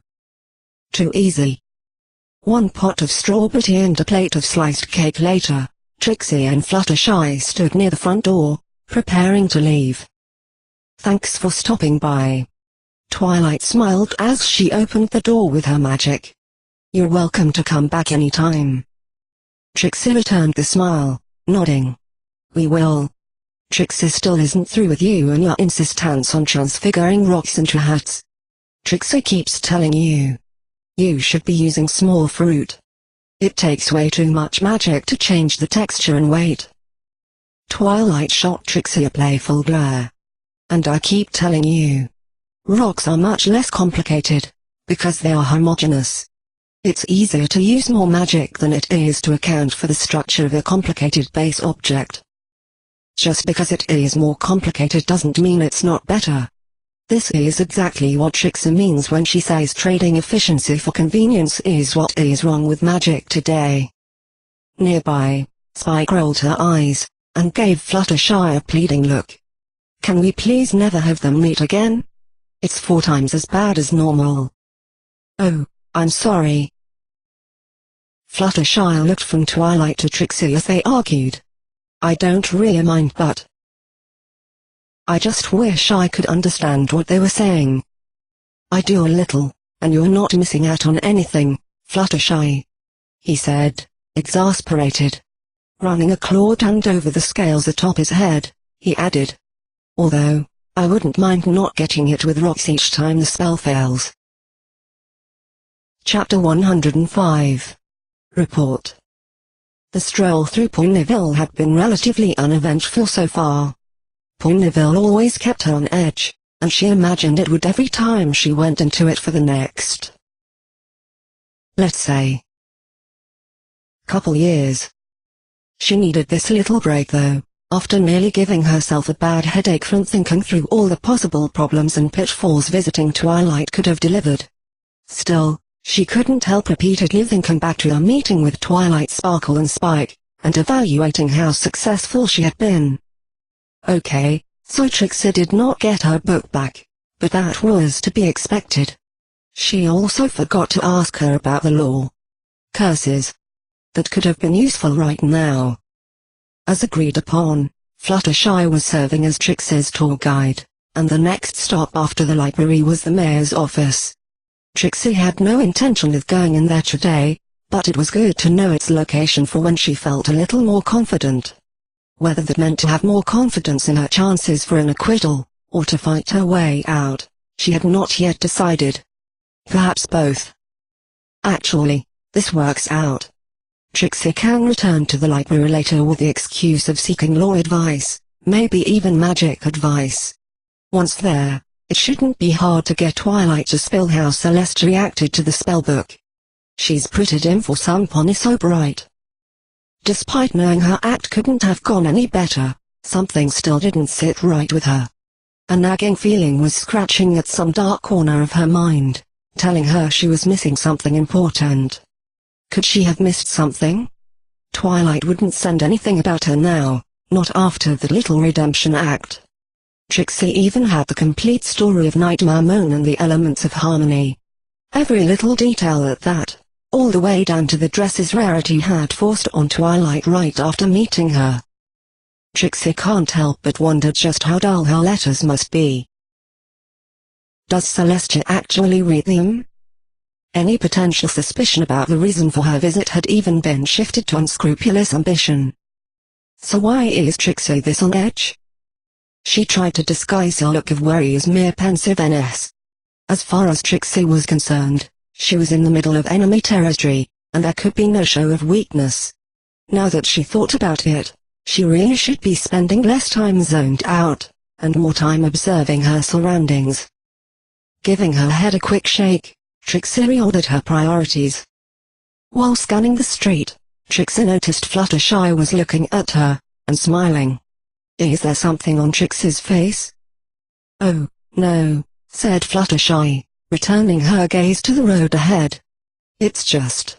Too easy. 1 pot of strawberry and a plate of sliced cake later, Trixie and Fluttershy stood near the front door, preparing to leave. "Thanks for stopping by." Twilight smiled as she opened the door with her magic. "You're welcome to come back anytime." Trixie returned the smile, nodding. "We will." "Trixie still isn't through with you and your insistence on transfiguring rocks into hats. Trixie keeps telling you you should be using small fruit. It takes way too much magic to change the texture and weight." Twilight shot Trixie a playful glare. "And I keep telling you, rocks are much less complicated, because they are homogeneous. It's easier to use more magic than it is to account for the structure of a complicated base object. Just because it is more complicated doesn't mean it's not better." This is exactly what Trixie means when she says trading efficiency for convenience is what is wrong with magic today. Nearby, Spike rolled her eyes, and gave Fluttershy a pleading look. "Can we please never have them meet again? It's 4 times as bad as normal." "Oh, I'm sorry." Fluttershy looked from Twilight to Trixie as they argued. "I don't really mind, but I just wish I could understand what they were saying." "I do a little, and you're not missing out on anything, Fluttershy," he said, exasperated. Running a clawed hand over the scales atop his head, he added, "Although, I wouldn't mind not getting hit with rocks each time the spell fails." Chapter 105. Report. The stroll through Ponyville had been relatively uneventful so far. Ponyville always kept her on edge, and she imagined it would every time she went into it for the next, let's say, couple years. She needed this little break though, after nearly giving herself a bad headache from thinking through all the possible problems and pitfalls visiting Twilight could have delivered. Still, she couldn't help repeatedly thinking back to her meeting with Twilight Sparkle and Spike, and evaluating how successful she had been. Okay, so Trixie did not get her book back, but that was to be expected. She also forgot to ask her about the law. Curses. That could have been useful right now. As agreed upon, Fluttershy was serving as Trixie's tour guide, and the next stop after the library was the mayor's office. Trixie had no intention of going in there today, but it was good to know its location for when she felt a little more confident. Whether that meant to have more confidence in her chances for an acquittal, or to fight her way out, she had not yet decided. Perhaps both. Actually, this works out. Trixie can return to the library later with the excuse of seeking law advice, maybe even magic advice. Once there, it shouldn't be hard to get Twilight to spill how Celeste reacted to the spellbook. She's pretty dim for some pony so bright. Despite knowing her act couldn't have gone any better, something still didn't sit right with her. A nagging feeling was scratching at some dark corner of her mind, telling her she was missing something important. Could she have missed something? Twilight wouldn't send anything about her now, not after the little redemption act. Trixie even had the complete story of Nightmare Moon and the elements of harmony. Every little detail at that, all the way down to the dresses Rarity had forced on Twilight right after meeting her. Trixie can't help but wonder just how dull her letters must be. Does Celeste actually read them? Any potential suspicion about the reason for her visit had even been shifted to unscrupulous ambition. So why is Trixie this on edge? She tried to disguise her look of worry as mere pensiveness. As far as Trixie was concerned, she was in the middle of enemy territory, and there could be no show of weakness. Now that she thought about it, she really should be spending less time zoned out, and more time observing her surroundings. Giving her head a quick shake, Trixie reordered her priorities. While scanning the street, Trixie noticed Fluttershy was looking at her, and smiling. Is there something on Trixie's face? Oh, no, said Fluttershy, returning her gaze to the road ahead. It's just.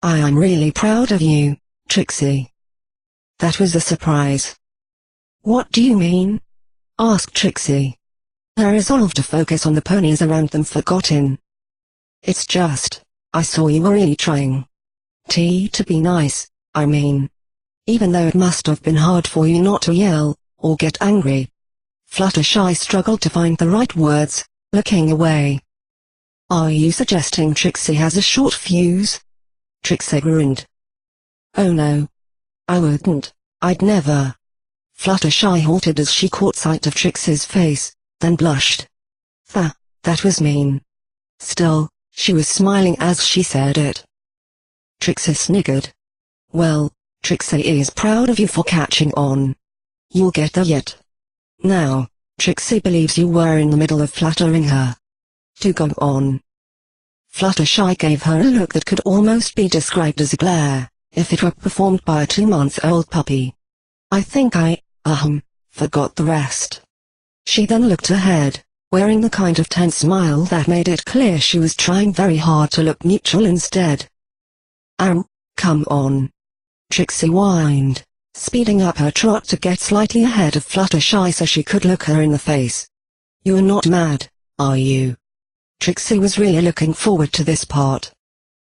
I'm really proud of you, Trixie. That was a surprise. What do you mean? asked Trixie. Her resolve to focus on the ponies around them forgotten. It's just, I saw you were really trying. To be nice, I mean. Even though it must have been hard for you not to yell, or get angry. Fluttershy struggled to find the right words, looking away. Are you suggesting Trixie has a short fuse? Trixie grinned. Oh no. I wouldn't, I'd never. Fluttershy halted as she caught sight of Trixie's face, then blushed. That was mean. Still, she was smiling as she said it. Trixie sniggered. Well, Trixie is proud of you for catching on. You'll get there yet. Now, Trixie believes you were in the middle of flattering her. Do go on. Fluttershy gave her a look that could almost be described as a glare, if it were performed by a 2-month-old puppy. I think I, forgot the rest. She then looked ahead, wearing the kind of tense smile that made it clear she was trying very hard to look neutral instead. Ow, come on. Trixie whined, speeding up her trot to get slightly ahead of Fluttershy so she could look her in the face. You're not mad, are you? Trixie was really looking forward to this part.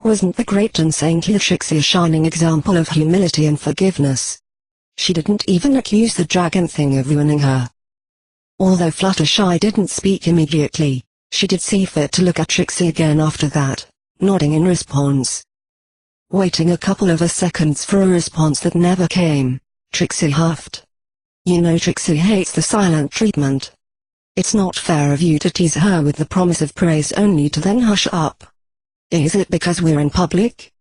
Wasn't the great and saintly Trixie a shining example of humility and forgiveness? She didn't even accuse the dragon thing of ruining her. Although Fluttershy didn't speak immediately, she did see fit to look at Trixie again after that, nodding in response. Waiting a couple of seconds for a response that never came, Trixie huffed. You know Trixie hates the silent treatment. It's not fair of you to tease her with the promise of praise only to then hush up. Is it because we're in public?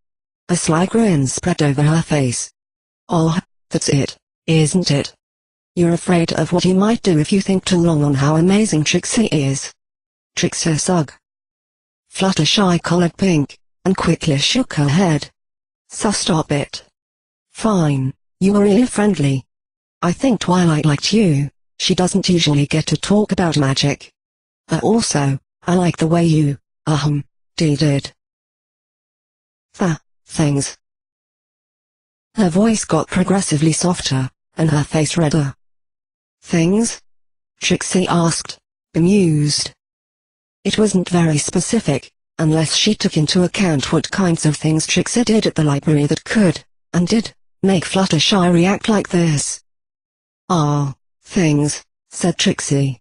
A sly grin spread over her face. Oh, that's it, isn't it? You're afraid of what you might do if you think too long on how amazing Trixie is. Trixie sug. Fluttershy colored pink, and quickly shook her head. So stop it. Fine, you were really friendly. I think Twilight liked you. She doesn't usually get to talk about magic. Also, I like the way you, did. Things. Her voice got progressively softer, and her face redder. Things? Trixie asked, bemused. It wasn't very specific, unless she took into account what kinds of things Trixie did at the library that could, and did, make Fluttershy react like this. Things, said Trixie.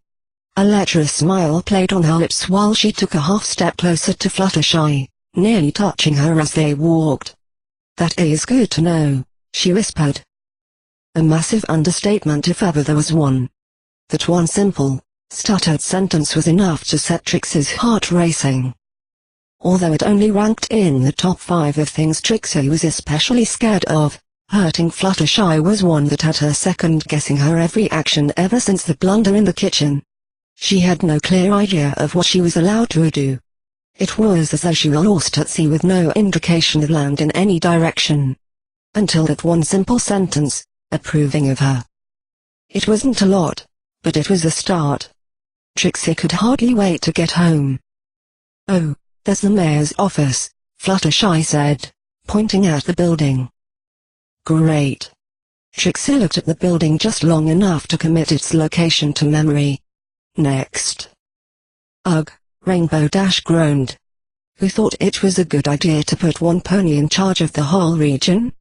A lecherous smile played on her lips while she took a half step closer to Fluttershy, nearly touching her as they walked. That is good to know, she whispered. A massive understatement if ever there was one. That one simple, stuttered sentence was enough to set Trixie's heart racing. Although it only ranked in the top 5 of things Trixie was especially scared of, hurting Fluttershy was one that had her second-guessing her every action ever since the blunder in the kitchen. She had no clear idea of what she was allowed to do. It was as though she were lost at sea with no indication of land in any direction. Until that one simple sentence, approving of her. It wasn't a lot, but it was a start. Trixie could hardly wait to get home. Oh, there's the mayor's office, Fluttershy said, pointing at the building. Great. Trixie looked at the building just long enough to commit its location to memory. Next. Ugh, Rainbow Dash groaned. Who thought it was a good idea to put one pony in charge of the whole region?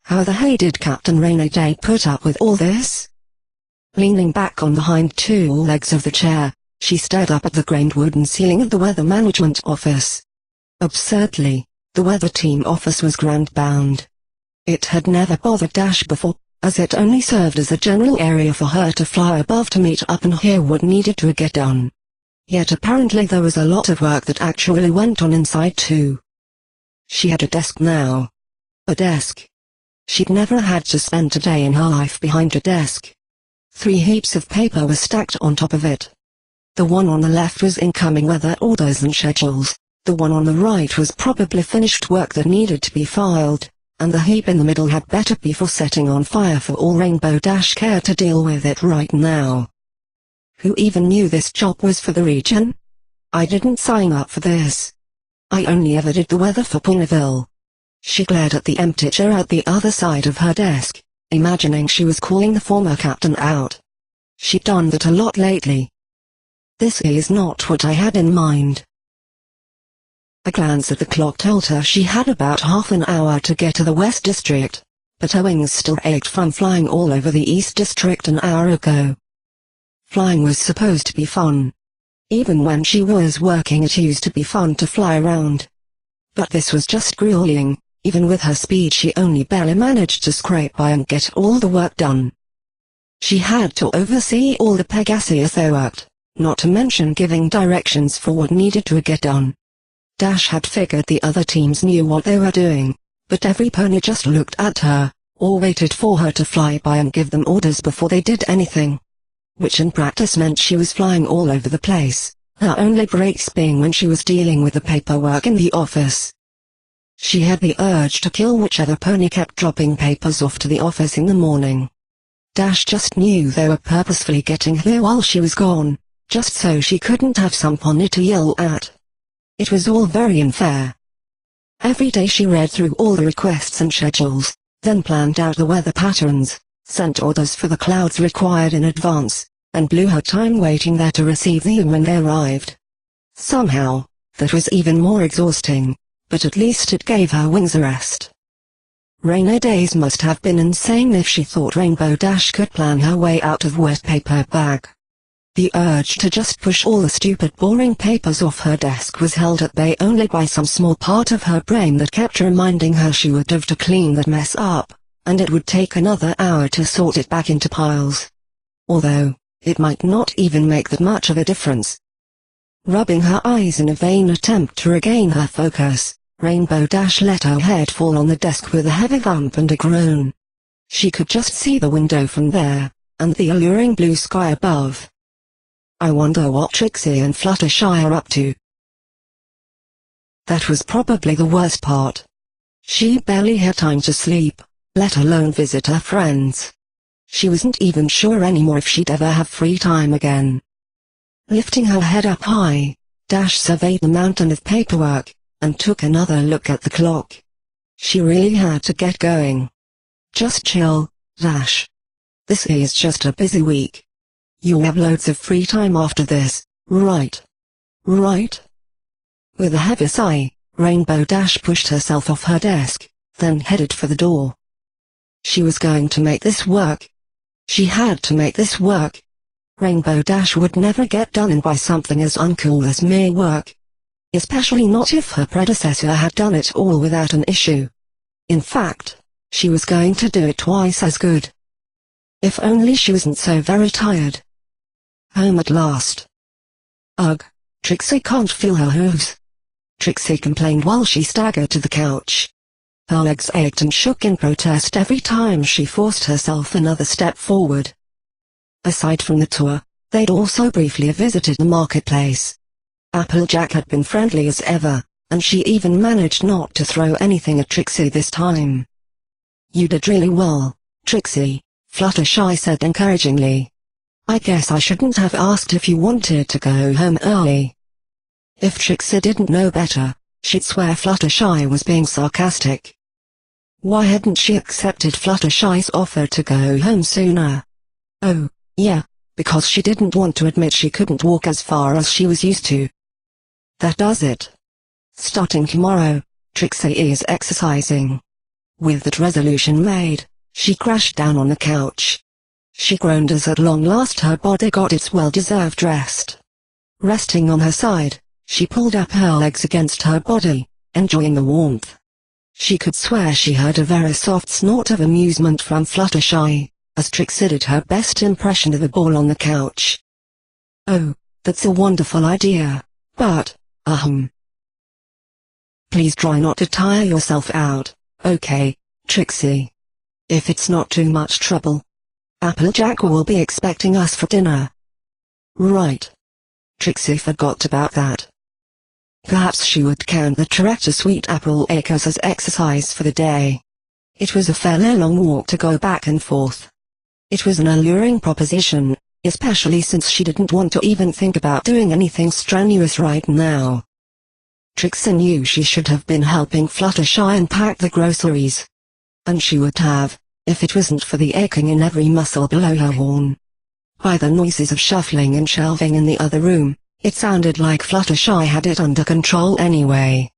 How the hay did Captain Rainy-Day put up with all this? Leaning back on the hind 2 legs of the chair, she stared up at the grained wooden ceiling of the Weather Management Office. Absurdly, the weather team office was ground-bound. It had never bothered Dash before, as it only served as a general area for her to fly above to meet up and hear what needed to get done. Yet apparently there was a lot of work that actually went on inside too. She had a desk now. A desk. She'd never had to spend a day in her life behind a desk. 3 heaps of paper were stacked on top of it. The one on the left was incoming weather orders and schedules, the one on the right was probably finished work that needed to be filed, and the heap in the middle had better be for setting on fire for all Rainbow Dash cared to deal with it right now. Who even knew this job was for the region? I didn't sign up for this. I only ever did the weather for Ponyville. She glared at the empty chair at the other side of her desk, imagining she was calling the former captain out. She'd done that a lot lately. This is not what I had in mind. A glance at the clock told her she had about half an hour to get to the West District, but her wings still ached from flying all over the East District an hour ago. Flying was supposed to be fun. Even when she was working, it used to be fun to fly around. But this was just grueling. Even with her speed, she only barely managed to scrape by and get all the work done. She had to oversee all the Pegasius they worked, not to mention giving directions for what needed to get done. Dash had figured the other teams knew what they were doing, but every pony just looked at her, or waited for her to fly by and give them orders before they did anything. Which in practice meant she was flying all over the place, her only breaks being when she was dealing with the paperwork in the office. She had the urge to kill whichever pony kept dropping papers off to the office in the morning. Dash just knew they were purposefully getting here while she was gone, just so she couldn't have some pony to yell at. It was all very unfair. Every day she read through all the requests and schedules, then planned out the weather patterns, sent orders for the clouds required in advance, and blew her time waiting there to receive them when they arrived. Somehow, that was even more exhausting, but at least it gave her wings a rest. Rainy days must have been insane if she thought Rainbow Dash could plan her way out of wet paper bag. The urge to just push all the stupid boring papers off her desk was held at bay only by some small part of her brain that kept reminding her she would have to clean that mess up, and it would take another hour to sort it back into piles. Although, it might not even make that much of a difference. Rubbing her eyes in a vain attempt to regain her focus, Rainbow Dash let her head fall on the desk with a heavy thump and a groan. She could just see the window from there, and the alluring blue sky above. I wonder what Trixie and Fluttershy are up to. That was probably the worst part. She barely had time to sleep, let alone visit her friends. She wasn't even sure anymore if she'd ever have free time again. Lifting her head up high, Dash surveyed the mountain of paperwork, and took another look at the clock. She really had to get going. Just chill, Dash. This is just a busy week. You'll have loads of free time after this, right? Right? With a heavy sigh, Rainbow Dash pushed herself off her desk, then headed for the door. She was going to make this work. She had to make this work. Rainbow Dash would never get done in by something as uncool as mere work. Especially not if her predecessor had done it all without an issue. In fact, she was going to do it twice as good. If only she wasn't so very tired. Home at last. Ugh, Trixie can't feel her hooves. Trixie complained while she staggered to the couch. Her legs ached and shook in protest every time she forced herself another step forward. Aside from the tour, they'd also briefly visited the marketplace. Applejack had been friendly as ever, and she even managed not to throw anything at Trixie this time. You did really well, Trixie, Fluttershy said encouragingly. I guess I shouldn't have asked if you wanted to go home early. If Trixie didn't know better, she'd swear Fluttershy was being sarcastic. Why hadn't she accepted Fluttershy's offer to go home sooner? Oh, yeah, because she didn't want to admit she couldn't walk as far as she was used to. That does it. Starting tomorrow, Trixie is exercising. With that resolution made, she crashed down on the couch. She groaned as at long last her body got its well-deserved rest. Resting on her side, she pulled up her legs against her body, enjoying the warmth. She could swear she heard a very soft snort of amusement from Fluttershy, as Trixie did her best impression of a ball on the couch. Oh, that's a wonderful idea, but, please try not to tire yourself out, okay, Trixie? If it's not too much trouble. Applejack will be expecting us for dinner. Right. Trixie forgot about that. Perhaps she would count the trek to Sweet Apple Acres as exercise for the day. It was a fairly long walk to go back and forth. It was an alluring proposition, especially since she didn't want to even think about doing anything strenuous right now. Trixie knew she should have been helping Fluttershy unpack the groceries. And she would have, if it wasn't for the aching in every muscle below her horn. By the noises of shuffling and shelving in the other room, it sounded like Fluttershy had it under control anyway.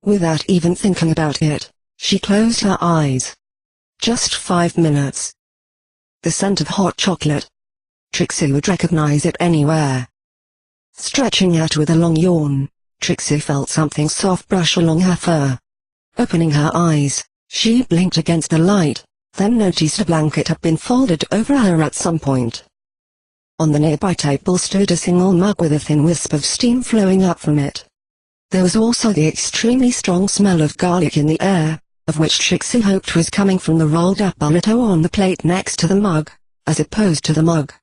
Without even thinking about it, she closed her eyes. Just 5 minutes. The scent of hot chocolate. Trixie would recognize it anywhere. Stretching out with a long yawn, Trixie felt something soft brush along her fur. Opening her eyes, she blinked against the light, then noticed a blanket had been folded over her at some point. On the nearby table stood a single mug with a thin wisp of steam flowing up from it. There was also the extremely strong smell of garlic in the air, of which Trixie hoped was coming from the rolled-up burrito on the plate next to the mug, as opposed to the mug.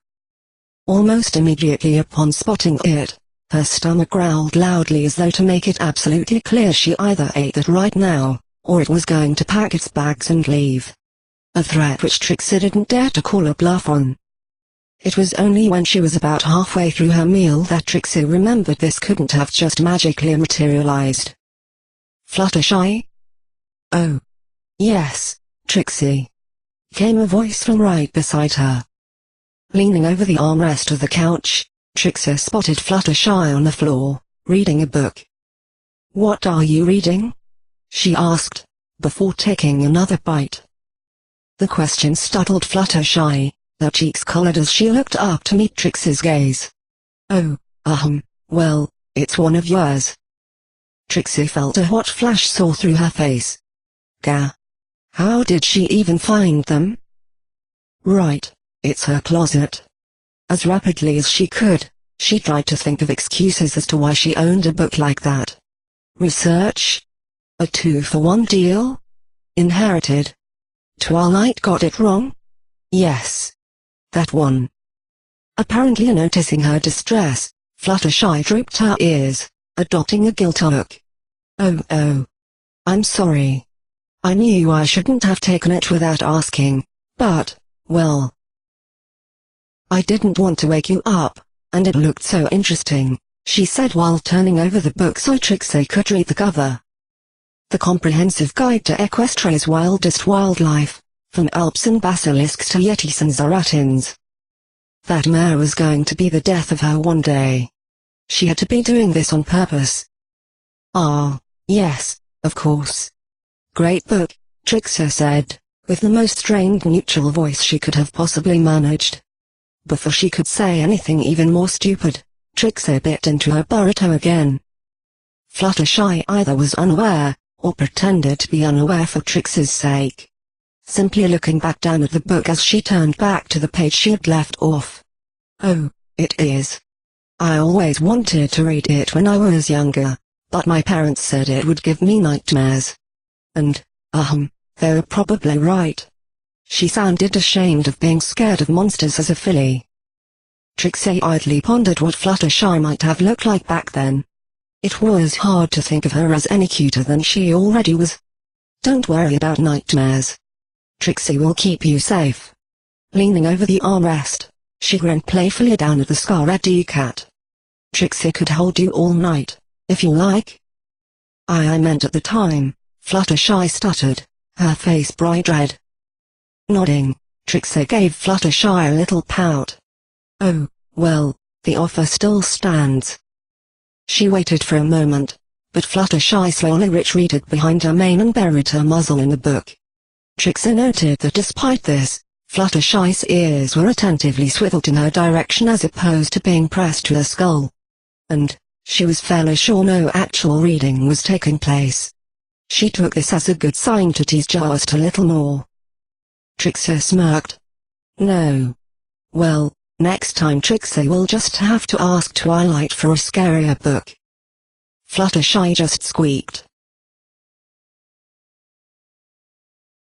Almost immediately upon spotting it, her stomach growled loudly as though to make it absolutely clear she either ate it right now, or it was going to pack its bags and leave. A threat which Trixie didn't dare to call a bluff on. It was only when she was about halfway through her meal that Trixie remembered this couldn't have just magically materialized. Fluttershy? Oh. Yes, Trixie. Came a voice from right beside her. Leaning over the armrest of the couch, Trixie spotted Fluttershy on the floor, reading a book. What are you reading? She asked, before taking another bite. The question startled Fluttershy, her cheeks colored as she looked up to meet Trixie's gaze. Oh, well, it's one of yours. Trixie felt a hot flash soar through her face. Gah. How did she even find them? Right, it's her closet. As rapidly as she could, she tried to think of excuses as to why she owned a book like that. Research? A 2-for-1 deal? Inherited? Twilight got it wrong? Yes. That one. Apparently noticing her distress, Fluttershy drooped her ears, adopting a guilty look. Oh. I'm sorry. I knew I shouldn't have taken it without asking, but, well. I didn't want to wake you up, and it looked so interesting, she said while turning over the book so Trixie could read the cover. The Comprehensive Guide to Equestria's Wildest Wildlife, from Alps and basilisks to yetis and zeratins. That mare was going to be the death of her one day. She had to be doing this on purpose. Ah, yes, of course. Great book, Trixie said, with the most strained neutral voice she could have possibly managed. Before she could say anything even more stupid, Trixie bit into her burrito again. Fluttershy either was unaware, or pretended to be unaware for Trixie's sake. Simply looking back down at the book as she turned back to the page she had left off. Oh, it is. I always wanted to read it when I was younger, but my parents said it would give me nightmares. And, they were probably right. She sounded ashamed of being scared of monsters as a filly. Trixie idly pondered what Fluttershy might have looked like back then. It was hard to think of her as any cuter than she already was. Don't worry about nightmares. Trixie will keep you safe. Leaning over the armrest, she grinned playfully down at the scar-ready cat. Trixie could hold you all night, if you like. I meant at the time, Fluttershy stuttered, her face bright red. Nodding, Trixie gave Fluttershy a little pout. Oh, well, the offer still stands. She waited for a moment, but Fluttershy slowly retreated behind her mane and buried her muzzle in the book. Trixie noted that despite this, Fluttershy's ears were attentively swiveled in her direction as opposed to being pressed to her skull. And, she was fairly sure no actual reading was taking place. She took this as a good sign to tease just a little more. Trixie smirked. No. Well, next time Trixie will just have to ask Twilight for a scarier book. Fluttershy just squeaked.